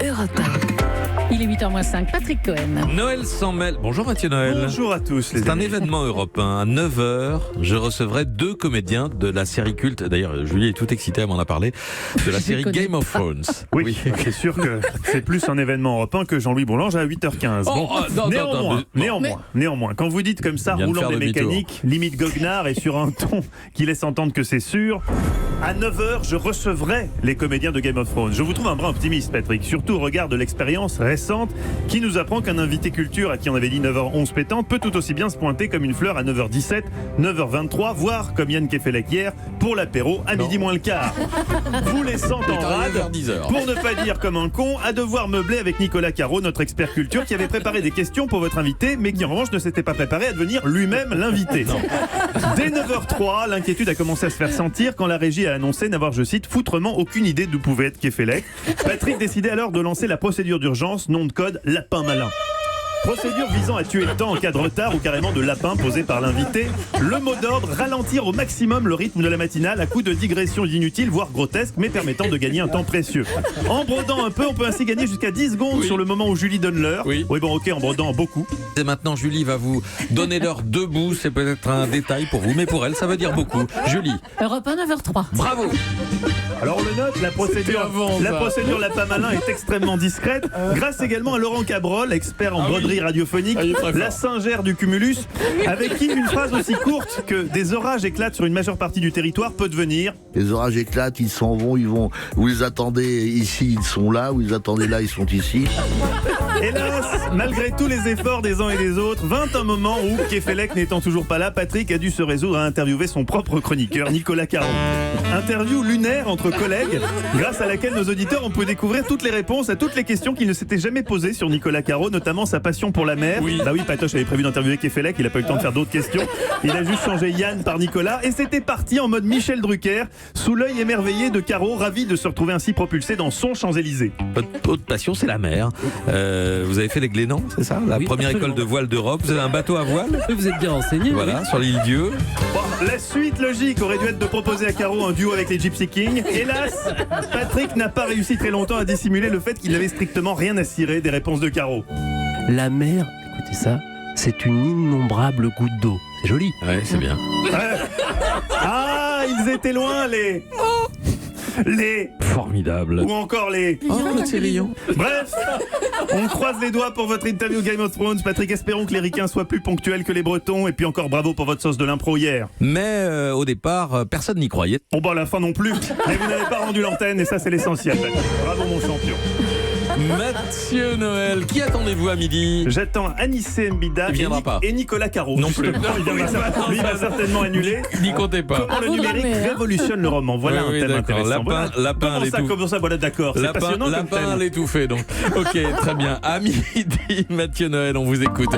Europe 1. Il est 8h-5, Patrick Cohen. Noël s'en mêle. Bonjour Mathieu Noël. Bonjour à tous. C'est un événement européen. À 9h, je recevrai 2 comédiens de la série culte. D'ailleurs, Julie est toute excitée, elle m'en a parlé. De la série Game of Thrones. Oui, c'est sûr que c'est plus un événement européen que Jean-Louis Bourlange à 8h15. Néanmoins, quand vous dites comme ça, roulant des mécaniques, limite goguenard et sur un ton qui laisse entendre que c'est sûr, à 9h, je recevrai les comédiens de Game of Thrones. Je vous trouve un brin optimiste, Patrick, surtout au regard de l'expérience récente qui nous apprend qu'un invité culture à qui on avait dit 9h11 pétante peut tout aussi bien se pointer comme une fleur à 9h17, 9h23, voire comme Yann Kefelec hier pour l'apéro à midi moins le quart. Vous laissant en rade, pour ne pas dire comme un con, à devoir meubler avec Nicolas Caro, notre expert culture, qui avait préparé des questions pour votre invité, mais qui en revanche ne s'était pas préparé à devenir lui-même l'invité. Dès 9h03, l'inquiétude a commencé à se faire sentir quand la régie a annoncé n'avoir, je cite, foutrement aucune idée d'où pouvait être Kefelec. Patrick décidait alors de lancer la procédure d'urgence, nom de code Lapin Malin. Procédure visant à tuer le temps en cas de retard ou carrément de lapin posé par l'invité. Le mot d'ordre, ralentir au maximum le rythme de la matinale à coups de digressions inutiles, voire grotesques, mais permettant de gagner un temps précieux. En brodant un peu, on peut ainsi gagner jusqu'à 10 secondes sur le moment où Julie donne l'heure. Oui, bon, ok, en brodant beaucoup. Et maintenant, Julie va vous donner l'heure debout. C'est peut-être un détail pour vous, mais pour elle, ça veut dire beaucoup. Julie. Europe 1, 9h03. Bravo. Alors on le note, la procédure Lapin Malin est extrêmement discrète, grâce également à Laurent Cabrol, expert en broderie radiophonique, la singère du cumulus, avec qui une phrase aussi courte que des orages éclatent sur une majeure partie du territoire peut devenir. Les orages éclatent, ils s'en vont, vous les attendez ici, ils sont là, vous les attendez là, ils sont ici. Hélas, malgré tous les efforts des uns et des autres, vint un moment où, Kefelec n'étant toujours pas là, Patrick a dû se résoudre à interviewer son propre chroniqueur, Nicolas Caro. Interview lunaire entre collègues, grâce à laquelle nos auditeurs ont pu découvrir toutes les réponses à toutes les questions qu'ils ne s'étaient jamais posées sur Nicolas Caro, notamment sa passion pour la mer. Bah oui, Patoche avait prévu d'interviewer Kefelec, il n'a pas eu le temps de faire d'autres questions. Il a juste changé Yann par Nicolas et c'était parti en mode Michel Drucker, sous l'œil émerveillé de Caro, ravi de se retrouver ainsi propulsé dans son Champs-Élysées. Votre passion, c'est la mer. Vous avez fait les Glénans, c'est ça? La première école de voile d'Europe. Vous avez un bateau à voile? Vous êtes bien renseigné. Voilà, sur l'île Dieu. Bon, la suite logique aurait dû être de proposer à Caro un duo avec les Gypsy Kings. Hélas, Patrick n'a pas réussi très longtemps à dissimuler le fait qu'il n'avait strictement rien à cirer des réponses de Caro. La mer, écoutez ça, c'est une innombrable goutte d'eau. C'est joli. Ouais, c'est bien. Ah, ils étaient loin, les... Formidable. Ou encore les... Oh, c'est Lyon. Bref, on croise les doigts pour votre interview Game of Thrones. Patrick, espérons que les Ricains soient plus ponctuels que les Bretons. Et puis encore bravo pour votre sauce de l'impro hier. Mais au départ, personne n'y croyait. Bon bah à la fin non plus. Mais vous n'avez pas rendu l'antenne et ça c'est l'essentiel. Bravo mon champion. Mathieu Noël, qui attendez-vous à midi? J'attends Anissé Mbida et Nicolas Caro. Non plus. Lui va certainement annuler. N'y comptez pas. Comment le numérique révolutionne le roman. Voilà un thème intéressant. Lapin à l'étouffée. Comment ça, voilà, d'accord. C'est passionnant comme thème. Lapin à l'étouffée, donc. Ok, très bien. À midi, Mathieu Noël, on vous écoute.